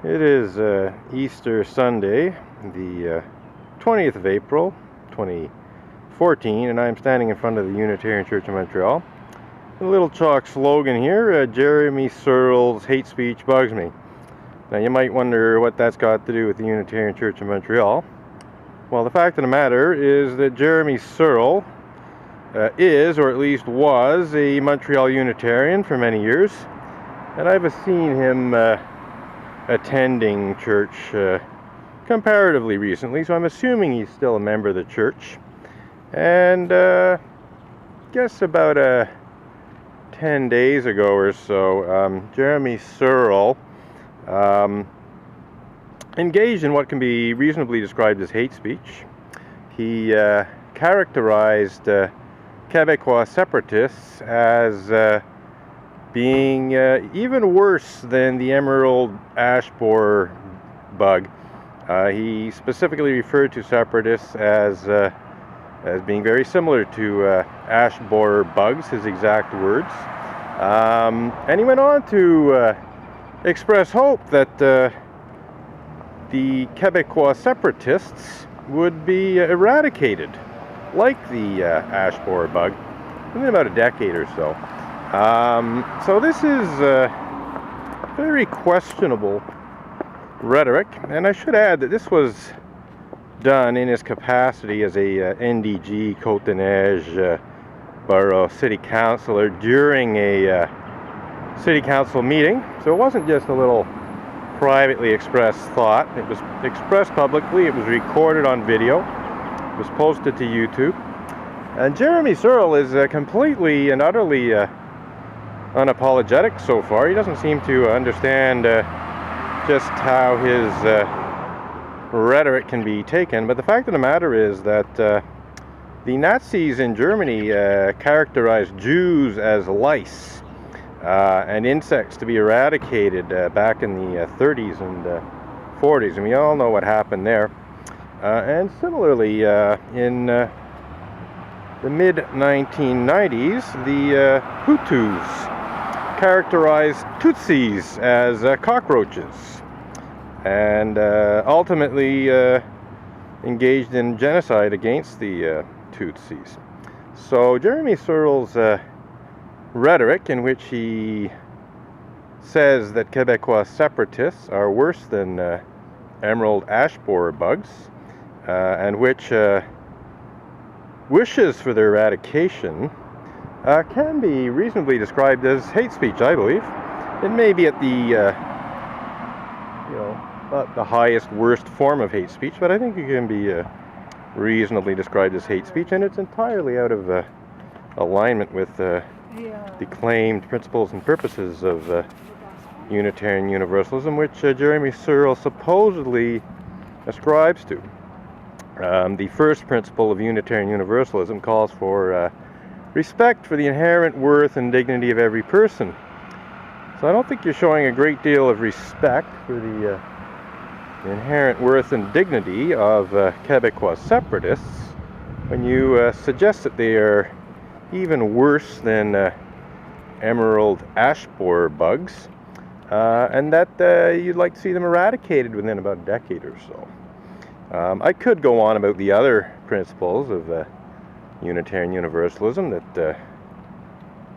It is Easter Sunday, the 20th of April, 2014, and I'm standing in front of the Unitarian Church of Montreal. A little chalk slogan here, Jeremy Searle's hate speech bugs me. Now you might wonder what that's got to do with the Unitarian Church of Montreal. Well, the fact of the matter is that Jeremy Searle is, or at least was, a Montreal Unitarian for many years, and I've seen him attending church comparatively recently, so I'm assuming he's still a member of the church. And guess about 10 days ago or so, Jeremy Searle engaged in what can be reasonably described as hate speech. He characterized Québécois separatists as being even worse than the emerald ash borer bug. He specifically referred to separatists as being very similar to ash borer bugs, his exact words. And he went on to express hope that the Québécois separatists would be eradicated, like the ash borer bug, within about a decade or so. So this is very questionable rhetoric, and I should add that this was done in his capacity as a NDG Côte-des-Neiges Borough City Councillor during a City Council meeting. So it wasn't just a little privately expressed thought. It was expressed publicly, it was recorded on video, it was posted to YouTube. And Jeremy Searle is completely and utterly unapologetic so far. He doesn't seem to understand just how his rhetoric can be taken. But the fact of the matter is that the Nazis in Germany characterized Jews as lice and insects to be eradicated back in the 30s and 40s. And we all know what happened there. And similarly, in the mid-1990s, the Hutus characterized Tutsis as cockroaches, and ultimately engaged in genocide against the Tutsis. So Jeremy Searle's rhetoric, in which he says that Québécois separatists are worse than emerald ash borer bugs, and which wishes for their eradication, can be reasonably described as hate speech, I believe. It may be at the not the highest, worst form of hate speech, but I think it can be reasonably described as hate speech, and it's entirely out of alignment with the claimed principles and purposes of Unitarian Universalism, which Jeremy Searle supposedly ascribes to. The first principle of Unitarian Universalism calls for respect for the inherent worth and dignity of every person. So I don't think you're showing a great deal of respect for the inherent worth and dignity of Québécois separatists when you suggest that they are even worse than emerald ash borer bugs, and that you'd like to see them eradicated within about a decade or so. I could go on about the other principles of Unitarian Universalism that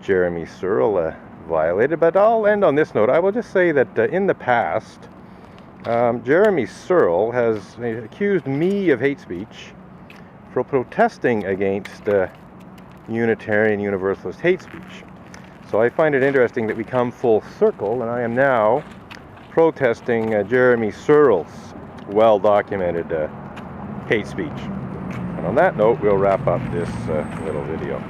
Jeremy Searle violated, but I'll end on this note. I will just say that in the past, Jeremy Searle has accused me of hate speech for protesting against Unitarian Universalist hate speech. So I find it interesting that we come full circle, and I am now protesting Jeremy Searle's well-documented hate speech. And on that note, we'll wrap up this little video.